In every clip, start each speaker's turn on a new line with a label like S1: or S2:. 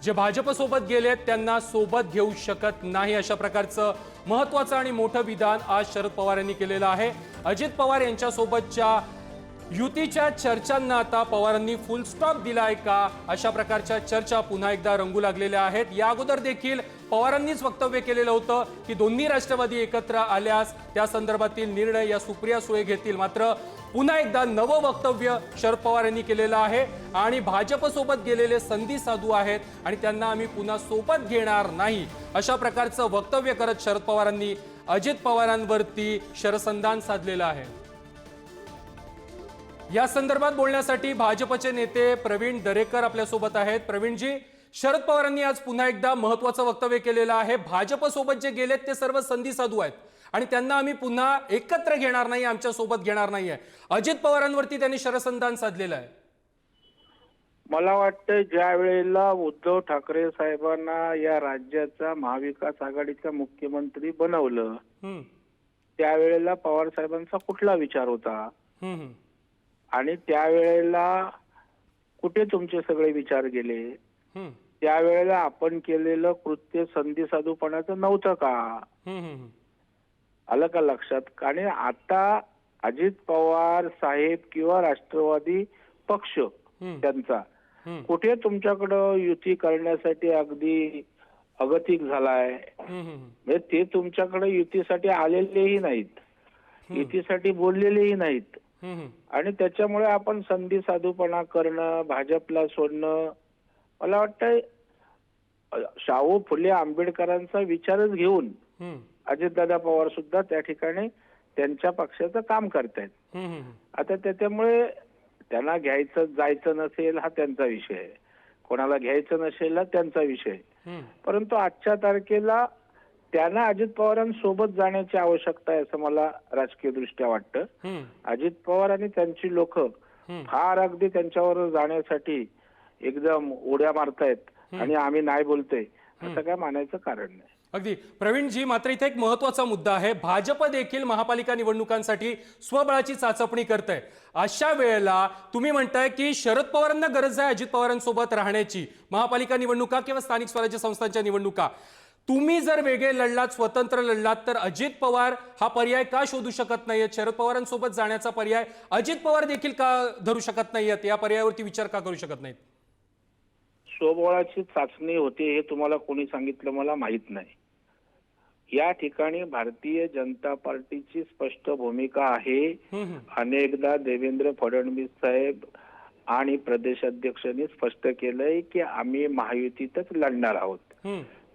S1: जे भाजपसोबत गेलेत त्यांना सोबत घेऊ शकत नाही, अशा प्रकारचं महत्त्वाचं आणि मोठं विधान आज शरद पवार यांनी केलेलं आहे। अजित पवार यांच्यासोबतच्या युतीच्या चर्चांना आता पवारांनी फुल स्टॉप दिलाय का, अशा प्रकारच्या चर्चा पुन्हा एकदा रंगू लागलेल्या आहेत। या अगोदर देखील पवारांनीच वक्तव्य केलेलं होतं की दोन्ही राष्ट्रवादी एकत्र आल्यास त्या संदर्भातील निर्णय या सुप्रिया सुळे घेतील। मात्र पुन्हा एकदा नवं वक्तव्य शरद पवार यांनी केलेलं आहे आणि भाजपसोबत गेलेले संधी साधू आहेत आणि त्यांना आम्ही पुन्हा सोबत घेणार नाही, अशा प्रकारचं वक्तव्य करत शरद पवारांनी अजित पवारांवरती शरसंधान साधलेलं आहे। या संदर्भात बोलण्यासाठी भाजपचे नेते प्रवीण दरेकर आपल्या सोबत आहेत। प्रवीणजी, शरद पवारांनी आज पुन्हा एकदा महत्त्वाचं वक्तव्य केलेलं आहे। भाजपसोबत जे गेलेत ते सर्व संधी साधू आहेत आणि त्यांना आम्ही पुन्हा एकत्र घेणार नाही, आमच्या सोबत घेणार नाहीये, अजित पवारांवरती त्यांनी शरसंधान साधलेलं आहे।
S2: मला वाटतं ज्या वेळेला उद्धव ठाकरे साहेबांना या राज्याचा महाविकास आघाडीचा मुख्यमंत्री बनवलं त्यावेळेला पवार साहेबांचा कुठला विचार होता आणि त्यावेळेला कुठे तुमचे सगळे विचार गेले? त्यावेळेला आपण केलेलं कृत्य संधी साधूपणाचं नव्हतं का? आलं का लक्षात? आणि आता अजित पवार साहेब किंवा राष्ट्रवादी पक्ष त्यांचा कुठे तुमच्याकडं युती करण्यासाठी अगदी अगतिक झालाय? म्हणजे ते तुमच्याकडे युतीसाठी आलेलेही नाहीत, युतीसाठी बोललेलेही नाहीत आणि त्याच्यामुळे आपण संधी साधूपणा करणं, भाजपला सोडणं, मला वाटतं शाहू फुले आंबेडकरांचा विचारच घेऊन अजितदादा पवार सुद्धा त्या ठिकाणी त्यांच्या पक्षाचं काम करतायत। आता त्याच्यामुळे त्यांना घ्यायचं जायचं नसेल हा त्यांचा विषय आहे, कोणाला घ्यायचं नसेल हा त्यांचा विषय, परंतु आजच्या तारखेला त्यांना अजित पवारांसोबत जाण्याची आवश्यकता आहे असं मला राजकीय दृष्ट्या वाटतं। अजित पवार आणि त्यांची लोक फार अगदी त्यांच्यावर जाण्यासाठी एकदम उड्या मारतायत आणि आम्ही नाही बोलतोय असं काय मानायचं कारण नाही।
S1: अगदी प्रवीणजी, मात्र इथे एक महत्त्वाचा मुद्दा आहे। भाजप देखील महापालिका निवडणुकांसाठी स्वबळाची चाचपणी करते। अशा वेळेला तुम्ही म्हणताय की शरद पवारांना गरज आहे अजित पवारांसोबत राहण्याची, महापालिका निवडणुका किंवा स्थानिक स्वराज्य संस्थांच्या निवडणुका, तुम्ही जर वेगळे लढलात, स्वतंत्र लढलात, तर अजित पवार हा पर्याय का शोधू शकत नाहीयेत? शरद पवारांसोबत जाण्याचा पर्याय अजित पवार देखील का धरू शकत नाहीयेत? या पर्यायावरती विचार का करू शकत नाहीत?
S2: स्वबळाची चाचणी होते हे तुम्हाला कोणी सांगितलं मला माहित नाही। या ठिकाणी भारतीय जनता पार्टीची स्पष्ट भूमिका आहे। अनेकदा देवेंद्र फडणवीस साहेब आणि प्रदेशाध्यक्षांनी स्पष्ट केलंय की आम्ही महायुतीतच लढणार आहोत।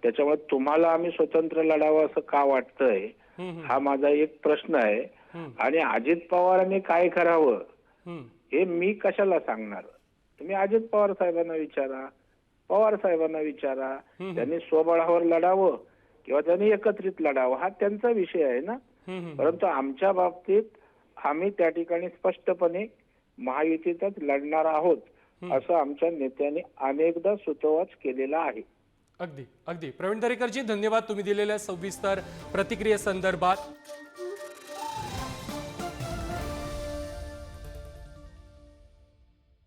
S2: त्याच्यामुळे तुम्हाला आम्ही स्वतंत्र लढावं असं का वाटतंय हा माझा एक प्रश्न आहे। आणि अजित पवारांनी काय करावं हे मी कशाला सांगणार? तुम्ही अजित पवार साहेबांना विचारा, पवार साहेबांना विचारा, त्यांनी स्वबळावर लढावं किंवा त्यांनी एकत्रित लढावं हा त्यांचा विषय आहे ना। परंतु आमच्या बाबतीत आम्ही त्या ठिकाणी स्पष्टपणे महायुतीतच लढणार आहोत असं आमच्या नेत्यांनी अनेकदा सुतोवाच केलेला आहे।
S1: अगदी अगदी प्रवीण दरेकरजी, धन्यवाद तुम्ही दिलेल्या सविस्तर प्रतिक्रियेसंदर्भात।